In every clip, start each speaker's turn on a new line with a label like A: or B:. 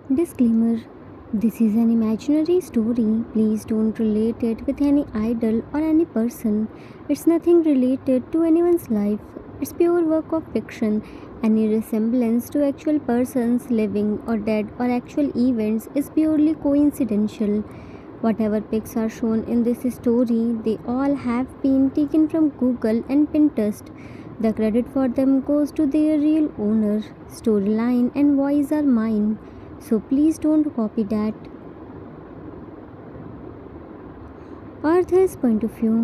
A: Disclaimer: this is an imaginary story. Please don't relate it with any idol or any person. It's nothing related to anyone's life. It's pure work of fiction. Any resemblance to actual persons living or dead or actual events is purely coincidental. Whatever pics are shown in this story, they all have been taken from Google and Pinterest. The credit for them goes to their real owner. Storyline and voice are mine, so please don't copy that. Arthur's point of view: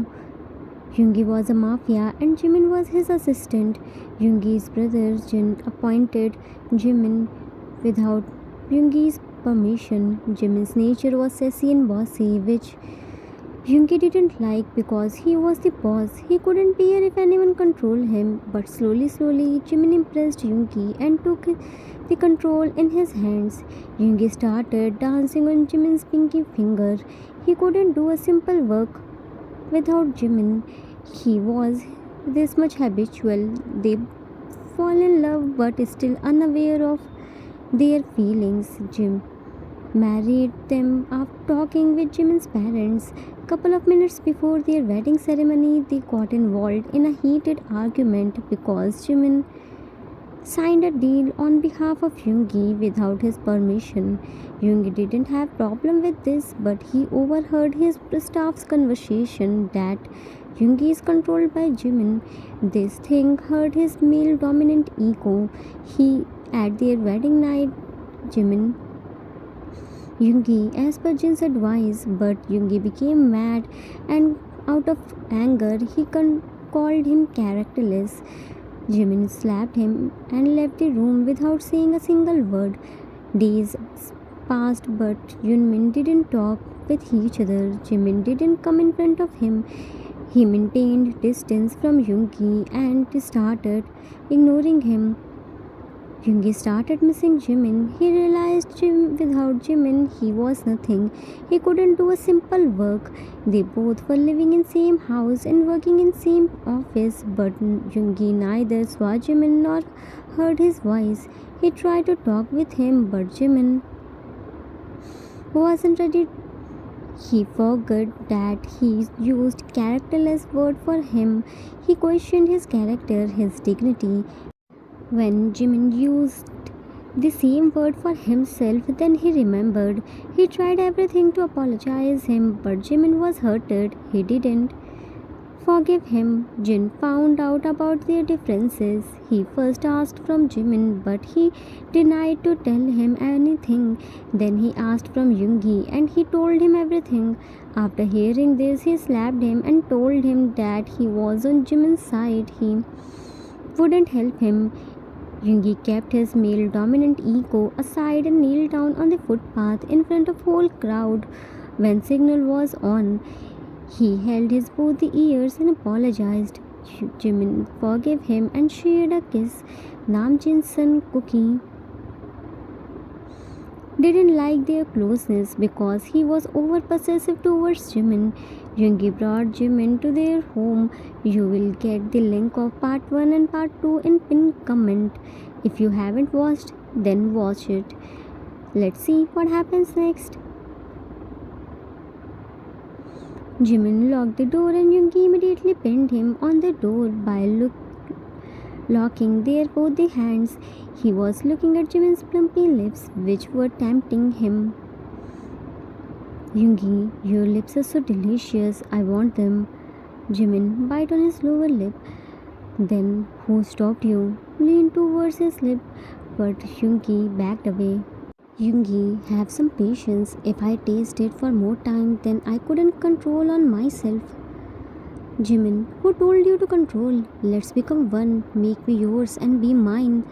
A: Yoongi was a mafia and Jimin was his assistant. Yoongi's brother Jin appointed Jimin without Yoongi's permission. Jimin's nature was sassy and bossy, which Yoongi didn't like because he was the boss. He couldn't bear if anyone controlled him. But slowly, Jimin impressed Yoongi and took the control in his hands. Yoongi started dancing on Jimin's pinky finger. He couldn't do a simple work without Jimin. He was this much habitual. They fall in love but still unaware of their feelings. Jim married them after talking with Jimin's parents. Couple of minutes before their wedding ceremony, they got involved in a heated argument because Jimin signed a deal on behalf of Yoongi without his permission. Yoongi didn't have problem with this, but he overheard his staff's conversation that Yoongi is controlled by Jimin. This thing hurt his male dominant ego. He at their wedding night, Jimin Yoongi as per Jin's advice, but Yoongi became mad and out of anger he called him characterless. Jimin slapped him and left the room without saying a single word. Days passed, but Yunmin didn't talk with each other. Jimin didn't come in front of him. He maintained distance from Yoongi and started ignoring him. Yoongi started missing Jimin. He realized without Jimin he was nothing. He couldn't do a simple work. They both were living in same house and working in same office, but Yoongi neither saw Jimin nor heard his voice. He tried to talk with him, but Jimin wasn't ready. He forgot that he used characterless word for him. He questioned his character, his dignity. When Jimin used the same word for himself, then he remembered. He tried everything to apologize him, but Jimin was hurted. He didn't forgive him. Jin found out about their differences. He first asked from Jimin, but he denied to tell him anything. Then he asked from Yoongi, and he told him everything. After hearing this, he slapped him and told him that he was on Jimin's side. He wouldn't help him. Yoongi kept his male dominant ego aside and kneeled down on the footpath in front of whole crowd. When signal was on, he held his both the ears and apologized. Jimin forgave him and shared a kiss. Namjin's son Cookie didn't like their closeness because he was over possessive towards Jimin. Yoongi brought Jimin to their home. You will get the link of part 1 and part 2 in pinned comment. If you haven't watched, then watch it. Let's see what happens next. Jimin locked the door and Yoongi immediately pinned him on the door by locking their both the hands. He was looking at Jimin's plumpy lips, which were tempting him. Yoongi, your lips are so delicious. I want them. Jimin bit on his lower lip. Then, who stopped you? Leaned towards his lip, but Yoongi backed away. Yoongi, have some patience. If I taste it for more time, then I couldn't control on myself. Jimin, who told you to control? Let's become one. Make me yours and be mine.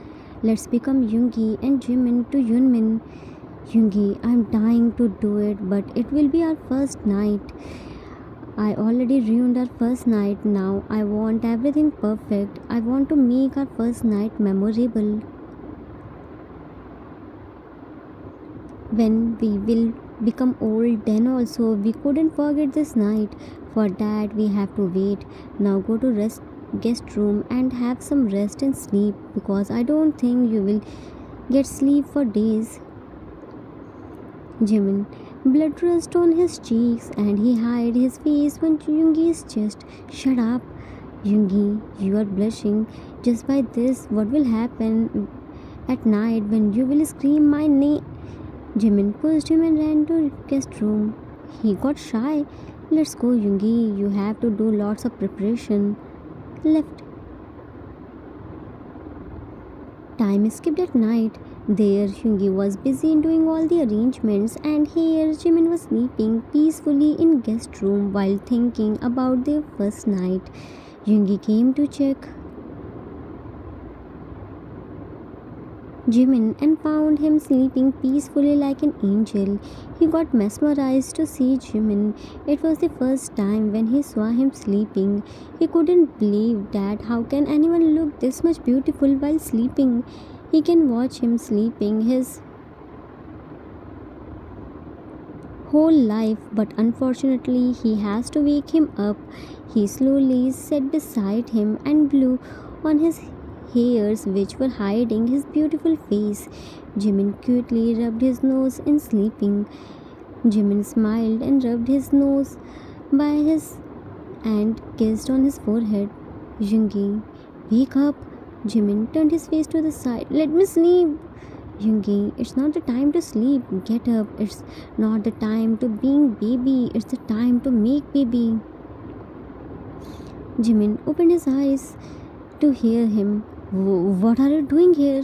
A: Let's become Yoongi and Jimin to Yunmin. Yoongi, I'm dying to do it, but it will be our first night. I already ruined our first night. Now I want everything perfect. I want to make our first night memorable. When we will become old, then also we couldn't forget this night. For that we have to wait. Now go to guest room and have some rest and sleep, because I don't think you will get sleep for days. Jimin. Blood rushed on his cheeks and he hid his face on Yoongi's chest. Shut up, Yoongi, you are blushing. Just by this, what will happen at night when you will scream my name? Jimin pushed him and ran to guest room. He got shy. Let's go, Yoongi. You have to do lots of preparation. Left. Time skipped at night. There, Hyungi was busy in doing all the arrangements, and here Jimin was sleeping peacefully in guest room while thinking about their first night. Hyungi came to check Jimin and found him sleeping peacefully like an angel. He got mesmerized to see Jimin. It was the first time when he saw him sleeping. He couldn't believe that how can anyone look this much beautiful while sleeping. He can watch him sleeping his whole life, but unfortunately he has to wake him up. He slowly sat beside him and blew on his hairs which were hiding his beautiful face. Jimin cutely rubbed his nose in sleeping. Jimin smiled and rubbed his nose by his and kissed on his forehead. Yoongi, wake up! Jimin turned his face to the side. Let me sleep! Yoongi, it's not the time to sleep. Get up. It's not the time to being baby. It's the time to make baby. Jimin opened his eyes to hear him. What are you doing here?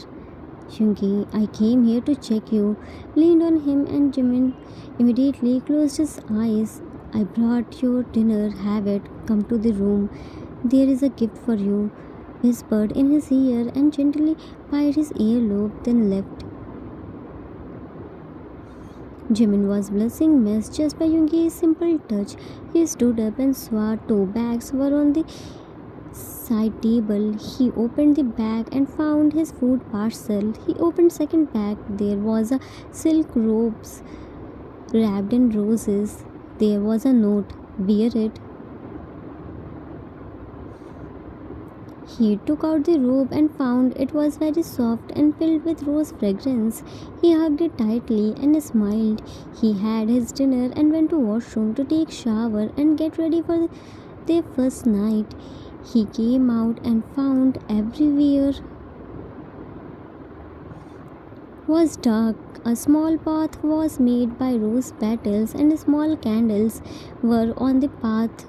A: Yoongi, I came here to check you. Leaned on him and Jimin immediately closed his eyes. I brought your dinner. Have it. Come to the room. There is a gift for you. Whispered in his ear and gently patted his earlobe, then left. Jimin was blushing mess just by Yoongi's simple touch. He stood up and saw 2 bags were on the side table. He opened the bag and found his food parcel. He opened second bag. There was a silk robes wrapped in roses. There was a note. Wear it. He took out the robe and found it was very soft and filled with rose fragrance. He hugged it tightly and smiled. He had his dinner and went to washroom to take shower and get ready for their first night. He came out and found everywhere was dark. A small path was made by rose petals and small candles were on the path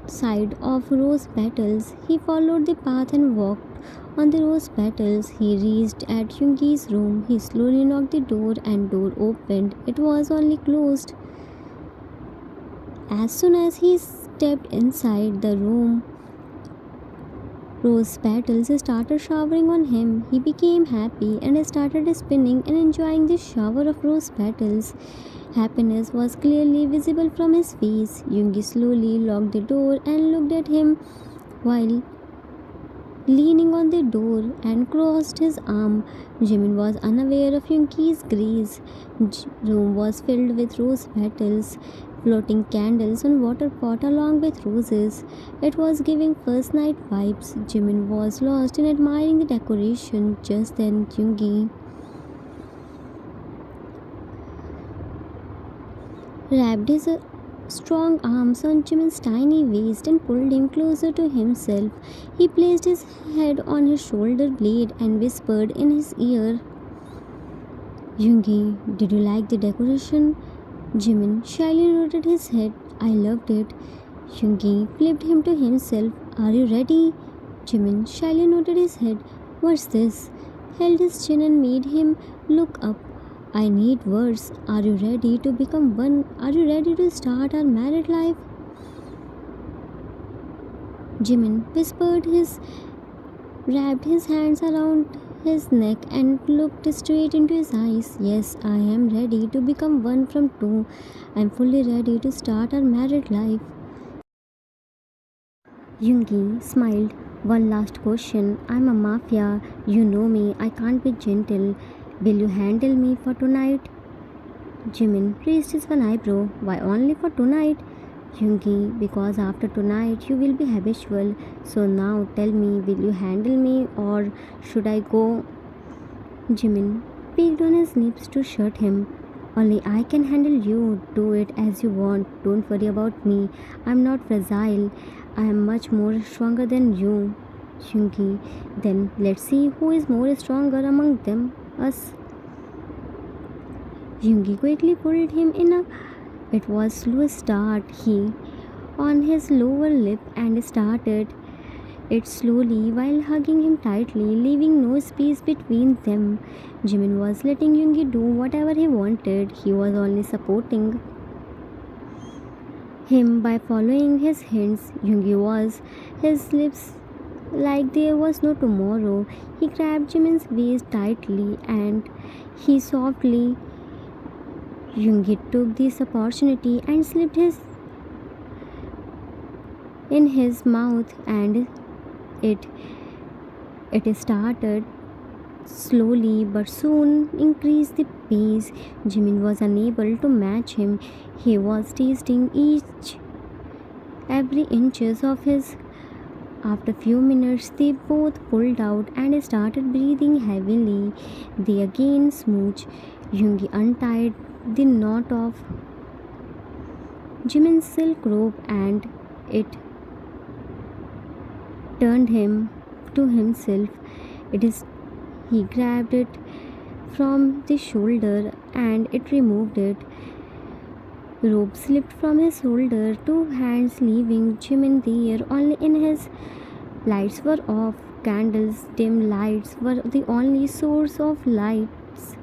A: side of rose petals. He followed the path and walked on the rose petals. He reached at Yoongi's room. He slowly knocked the door and door opened. It was only closed. As soon as he stepped inside the room, rose petals started showering on him. He became happy and started spinning and enjoying the shower of rose petals. Happiness was clearly visible from his face. Yoongi slowly locked the door and looked at him while leaning on the door and crossed his arm. Jimin was unaware of Yoongi's grace. Room was filled with rose petals, floating candles on water pot along with roses. It was giving first night vibes. Jimin was lost in admiring the decoration. Just then Yoongi wrapped his strong arms on Jimin's tiny waist and pulled him closer to himself. He placed his head on his shoulder blade and whispered in his ear, Yoongi, did you like the decoration? Jimin shyly nodded his head. I loved it. Yoongi flipped him to himself. Are you ready? Jimin shyly nodded his head. What's this? Held his chin and made him look up. I need words. Are you ready to become one? Are you ready to start our married life? Jimin whispered, wrapped his hands around his neck and looked straight into his eyes. Yes, I am ready to become one from two. I am fully ready to start our married life. Yoongi smiled. One last question. I'm a mafia. You know me. I can't be gentle. Will you handle me for tonight? Jimin raised his one eyebrow. Why only for tonight? Yoongi, because after tonight you will be habitual. So now tell me, will you handle me or should I go? Jimin peeked on his lips to shut him. Only I can handle you. Do it as you want. Don't worry about me. I'm not fragile. I am much more stronger than you, Jungi. Then let's see who is more stronger among them. Us. Jungi quickly pulled him in a. It was slow start. He on his lower lip and started it slowly while hugging him tightly, leaving no space between them. Jimin was letting Yoongi do whatever he wanted. He was only supporting him by following his hints. Yoongi was his lips like there was no tomorrow. He grabbed Jimin's waist tightly and he softly. Yoongi took this opportunity and slipped his in his mouth and it it started slowly but soon increased the pace. Jimin was unable to match him. He was tasting each every inches of his. After few minutes they both pulled out and started breathing heavily. They again smooched. Yoongi untied the knot of Jimin's silk rope and it turned him to himself. It is he grabbed it from the shoulder and it removed it. Rope slipped from his shoulder, two hands leaving Jimin there. Only in his lights were off. Candles, dim lights were the only source of lights.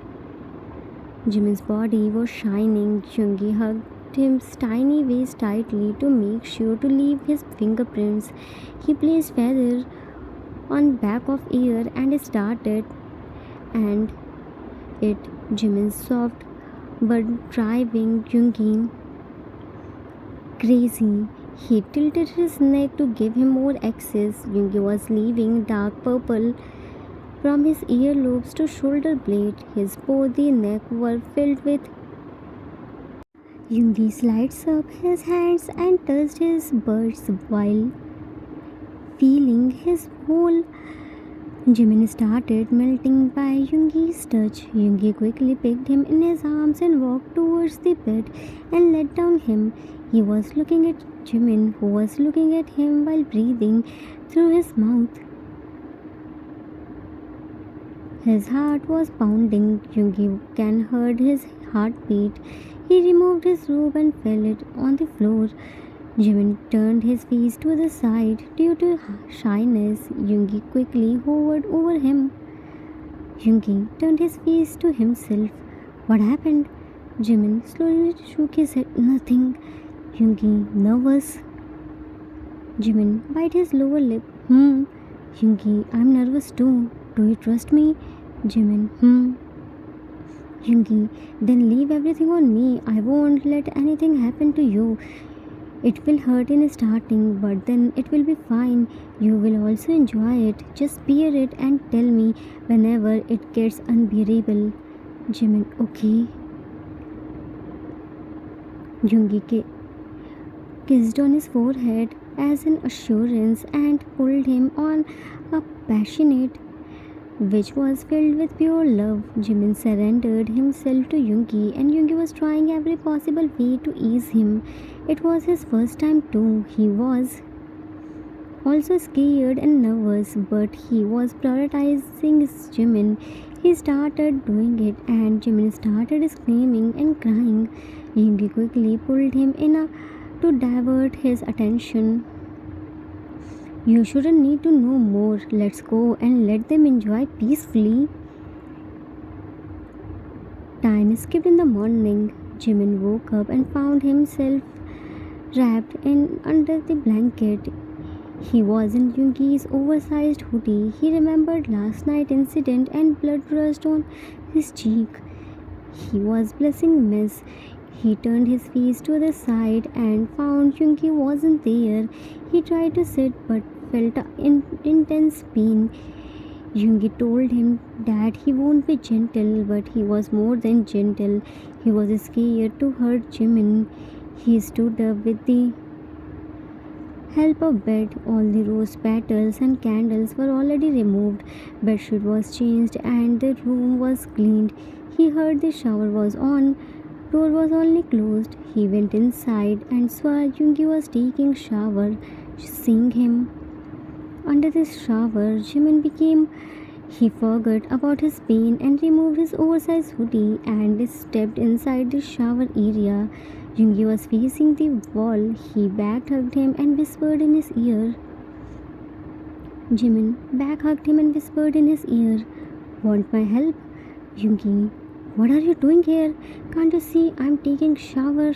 A: Jimin's body was shining. Yoongi hugged his tiny waist tightly to make sure to leave his fingerprints. He placed feather on back of ear and started and it Jimin's soft but driving Yoongi crazy. He tilted his neck to give him more access. Yoongi was leaving dark purple from his earlobes to shoulder blade. His body neck were filled with. Yoongi slides up his hands and touched his buds while feeling his whole. Jimin started melting by Yoongi's touch. Yoongi quickly picked him in his arms and walked towards the bed and let down him. He was looking at Jimin, who was looking at him while breathing through his mouth. His heart was pounding. Yoongi can heard his heartbeat. He removed his robe and fell it on the floor. Jimin turned his face to the side. Due to shyness, Yoongi quickly hovered over him. Yoongi turned his face to himself. What happened? Jimin slowly shook his head. Nothing. Yoongi, nervous. Jimin bit his lower lip. Yoongi, I'm nervous too. Do you trust me? Jimin, Yoongi, then leave everything on me. I won't let anything happen to you. It will hurt in starting, but then it will be fine. You will also enjoy it. Just bear it and tell me whenever it gets unbearable. Jimin, okay. Yoongi kissed on his forehead as an assurance and pulled him on a passionate which was filled with pure love. Jimin surrendered himself to Yoongi and Yoongi was trying every possible way to ease him. It was his first time too. He was also scared and nervous, but he was prioritizing Jimin. He started doing it and Jimin started screaming and crying. Yoongi quickly pulled him in to divert his attention. You shouldn't need to know more. Let's go and let them enjoy peacefully. Time skipped in the morning. Jimin woke up and found himself wrapped in under the blanket. He was in Yoongi's oversized hoodie. He remembered last night's incident and blood rushed on his cheek. He was blushing a mess. He turned his face to the side and found Yoongi wasn't there. He tried to sit but felt intense pain. Yoongi told him that he won't be gentle, but he was more than gentle. He was scared to hurt Jimin. He stood up with the help of bed. All the rose petals and candles were already removed. Bedsheet was changed and the room was cleaned. He heard the shower was on. door was only closed. He went inside and saw Yoongi was taking shower. Seeing him under the shower, Jimin became. He forgot about his pain and removed his oversized hoodie and stepped inside the shower area. Yoongi was facing the wall. He back hugged him and whispered in his ear. Jimin back hugged him and whispered in his ear, "Want my help?" Yoongi, "What are you doing here? Can't you see I'm taking shower?"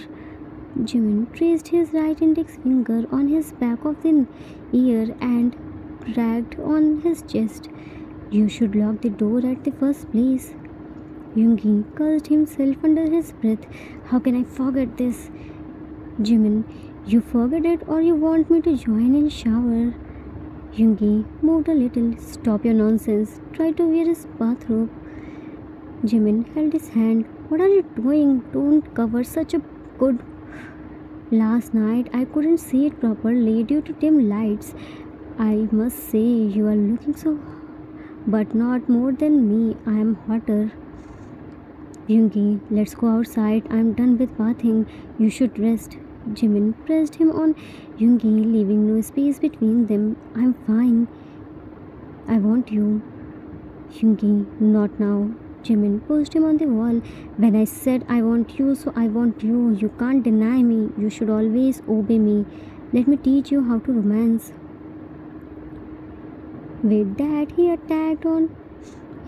A: Jimin traced his right index finger on his back of the ear and dragged on his chest. "You should lock the door at the first place." Yoongi cursed himself under his breath. "How can I forget this?" Jimin, "You forget it or you want me to join in shower?" Yoongi moved a little. "Stop your nonsense. Try to wear his bathrobe." Jimin held his hand. "What are you doing? Don't cover such a good. Last night I couldn't see it properly due to dim lights. I must say you are looking so, but not more than me. I am hotter." Yoongi, "Let's go outside. I'm done with bathing. You should rest." Jimin pressed him on Yoongi, leaving no space between them. "I'm fine. I want you." Yoongi, "Not now." Jimin pushed him on the wall. "When I said I want you, so I want you. You can't deny me. You should always obey me. Let me teach you how to romance." With that, he attacked on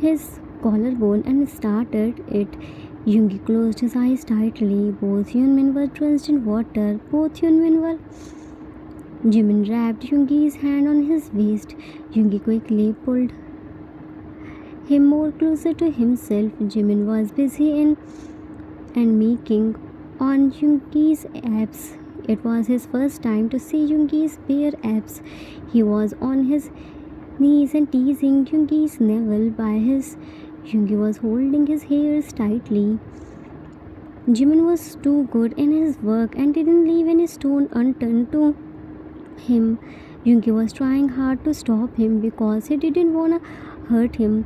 A: his collarbone and started it. Yoongi closed his eyes tightly. Both Hyunmin were drenched in water. Both Hyunmin were. Jimin wrapped Yoongi's hand on his waist. Yoongi quickly pulled him more closer to himself. Jimin was busy in and making on Yoongi's abs. It was his first time to see Yoongi's bare abs. He was on his knees and teasing Yoongi's navel by his. Yoongi was holding his hairs tightly. Jimin was too good in his work and didn't leave any stone unturned to him. Yoongi was trying hard to stop him because he didn't want to hurt him.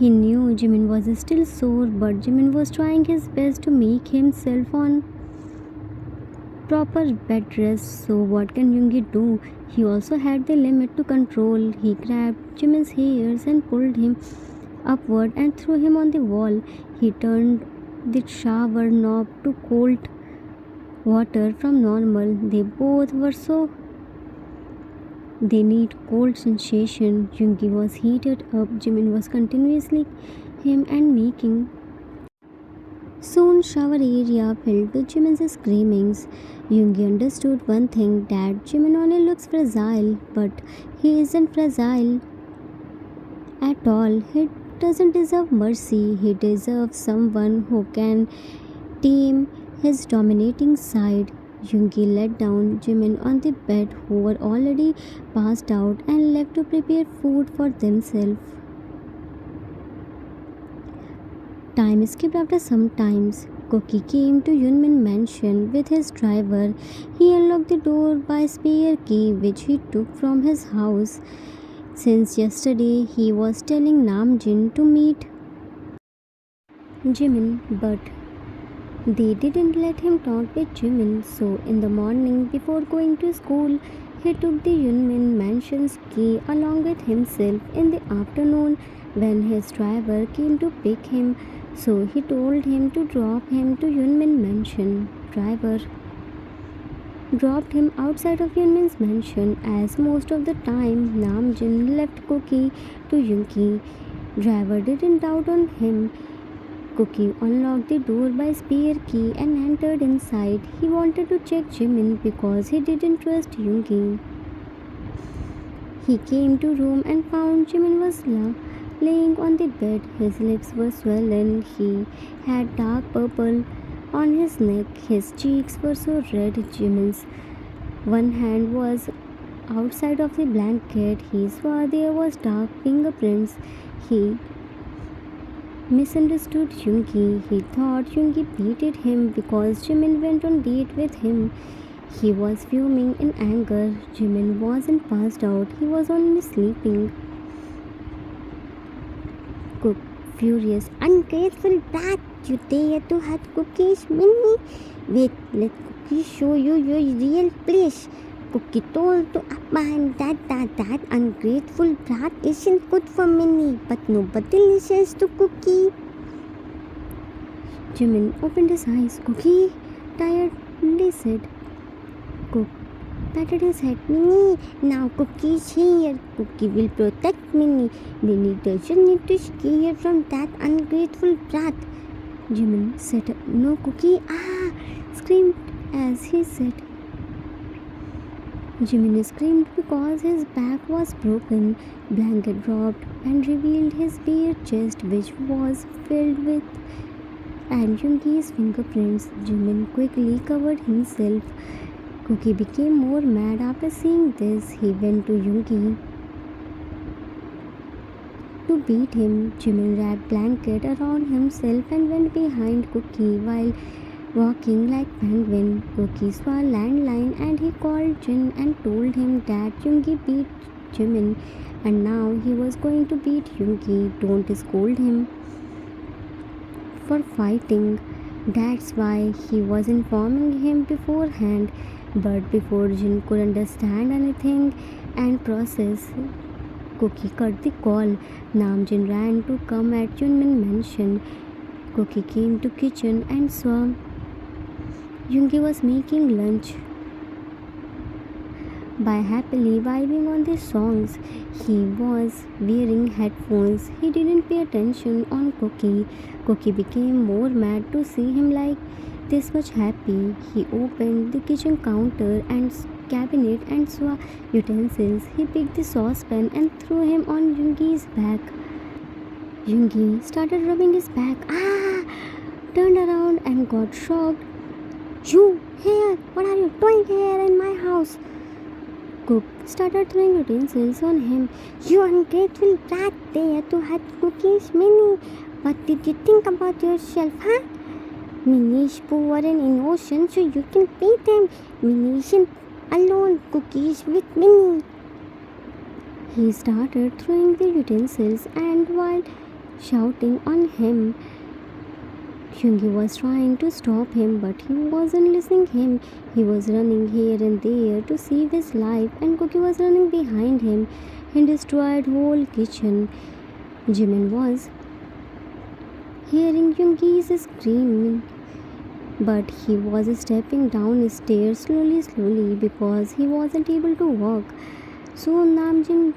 A: He knew Jimin was still sore, but Jimin was trying his best to make himself on proper bed rest. So what can Yoongi do? He also had the limit to control. He grabbed Jimin's hairs and pulled him upward and threw him on the wall. He turned the shower knob to cold water from normal. They both were so. They need cold sensation. Yoongi was heated up. Jimin was continuously him and making. Soon shower area filled with Jimin's screamings. Yoongi understood one thing, that Jimin only looks fragile, but he isn't fragile at all. He doesn't deserve mercy. He deserves someone who can tame his dominating side. Yoongi let down Jimin on the bed, who were already passed out, and left to prepare food for themselves. Time skipped after some times. Cookie came to Yunmin mansion with his driver. He unlocked the door by spare key which he took from his house. Since yesterday he was telling Namjin to meet Jimin, but they didn't let him talk with Jimin, so in the morning before going to school, he took the Yunmin mansion's key along with himself. In the afternoon, when his driver came to pick him, so he told him to drop him to Yunmin mansion. Driver dropped him outside of Yunmin's mansion. As most of the time Namjin left Cookie to Yoongi, driver didn't doubt on him. Cookie unlocked the door by spare key and entered inside. He wanted to check Jimin because he didn't trust Yoongi. He came to room and found Jimin was laying on the bed. His lips were swollen. He had dark purple on his neck. His cheeks were so red. Jimin's one hand was outside of the blanket. He saw there was dark fingerprints. He misunderstood Yoongi. He thought Yoongi beated him because Jimin went on date with him. He was fuming in anger. Jimin wasn't passed out. He was only sleeping. Cook, furious, "Ungrateful brat! you dare to hurt Cookie's Minnie? Wait, let Cookie show you your real place. Cookie told to Appa that ungrateful brat isn't good for Minnie, but nobody listens to Cookie. Jimin opened his eyes. Cookie tiredly said. Cook patted his head. Minnie, now Cookie's here. Cookie will protect Minnie. Minnie doesn't need to scare from that ungrateful brat. Jimin said, No, Cookie. Screamed as he said. Jimin screamed because his back was broken. Blanket dropped and revealed his bare chest, which was filled with and Yoongi's fingerprints. Jimin quickly covered himself. Cookie became more mad after seeing this. He went to Yoongi to beat him. Jimin wrapped blanket around himself and went behind Cookie while walking like penguin. Cookie saw a landline and he called Jin and told him that Yoongi beat Jimin and now he was going to beat Yoongi. Don't scold him for fighting. That's why he was informing him beforehand. But before Jin could understand anything and process, Cookie cut the call. Namjoon ran to come at Junmin mansion. Cookie came to kitchen and saw Yoongi was making lunch by happily vibing on the songs. He was wearing headphones. He didn't pay attention on Cookie. Cookie became more mad to see him like this much happy. He opened the kitchen counter and cabinet and saw utensils. He picked the saucepan and threw him on Yoongi's back. Yoongi started rubbing his back. Turned around and got shocked. You here? What are you doing here in my house? Cook started throwing utensils on him. You ungrateful brat, there to hurt Cookie's Minnie. What did you think about yourself, huh? Minnie's poor and innocent, so you can beat them. Minnie isn't alone. Cookie's with Minnie. He started throwing the utensils and while shouting on him, Yoongi was trying to stop him, but he wasn't listening him. He was running here and there to save his life, and Cookie was running behind him and destroyed whole kitchen. Jimin was hearing Yoongi's screaming, but he was stepping down stairs slowly because he wasn't able to walk. So Namjoon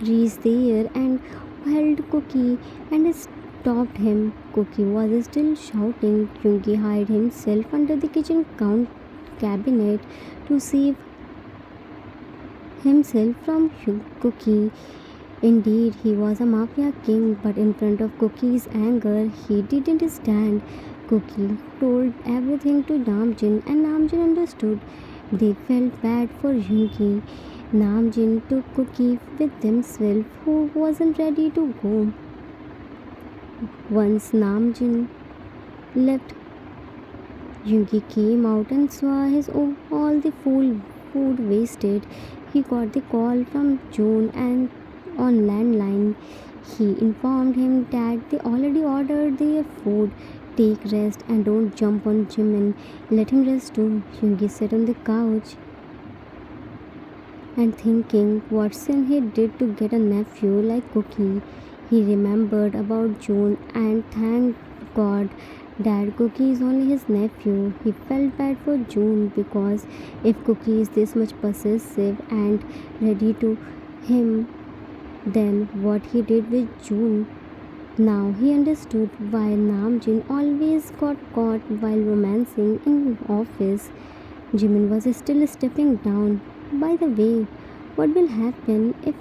A: reached there and held Cookie and stopped him. Cookie was still shouting. Yoongi hid himself under the kitchen cabinet to save himself from Cookie. Indeed, he was a mafia king, but in front of Cookie's anger, he didn't stand. Cookie told everything to Namjoon and Namjoon understood. They felt bad for Yoongi. Namjoon took Cookie with himself, who wasn't ready to go. Once Namjoon left, Yoongi came out and saw all the food wasted. He got the call from June and on landline. He informed him that they already ordered their food. Take rest and don't jump on Jimin. Let him rest too. Yoongi sat on the couch and thinking what sin he did to get a nephew like Cookie. He remembered about June and thanked God that Cookie is only his nephew. He felt bad for June because if Cookie is this much possessive and ready to him, then what he did with June. Now he understood why Namjoon always got caught while romancing in office. Jimin was still stepping down. By the way, what will happen if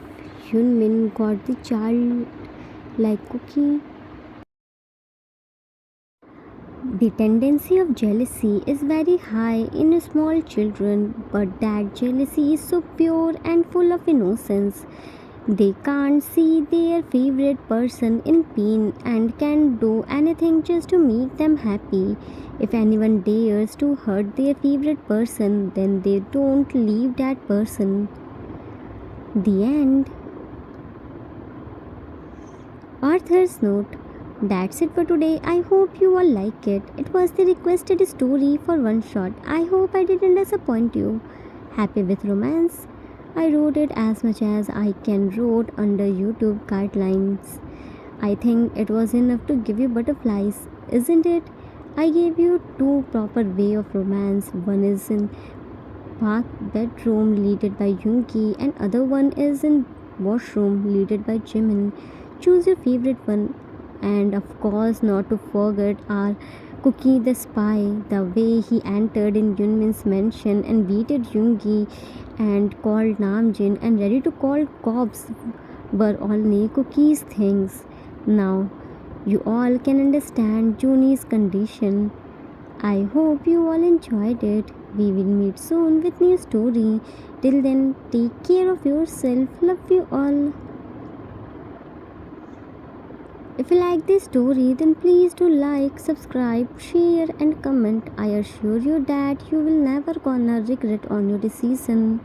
A: Hyunmin got the child like Cookie? The tendency of jealousy is very high in small children, but that jealousy is so pure and full of innocence. They can't see their favorite person in pain and can do anything just to make them happy. If anyone dares to hurt their favorite person, then they don't leave that person. The end. Arthur's note. That's it for today. I hope you all like it. It was the requested story for one shot. I hope I didn't disappoint you. Happy with romance? I wrote it as much as I can wrote under YouTube guidelines. I think it was enough to give you butterflies, isn't it? I gave you two proper way of romance. One is in park bedroom leaded by Yoongi and other one is in washroom leaded by Jimin. Choose your favorite one, and of course not to forget our Cookie the Spy. The way he entered in Yunmin's mansion and beated Yoongi and called Namjin and ready to call cops were only Cookie's things. Now you all can understand Juni's condition. I hope you all enjoyed it. We will meet soon with new story. Till then, take care of yourself. Love you all. If you like this story, then please do like, subscribe, share and comment. I assure you that you will never gonna regret on your decision.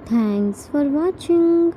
A: Thanks for watching.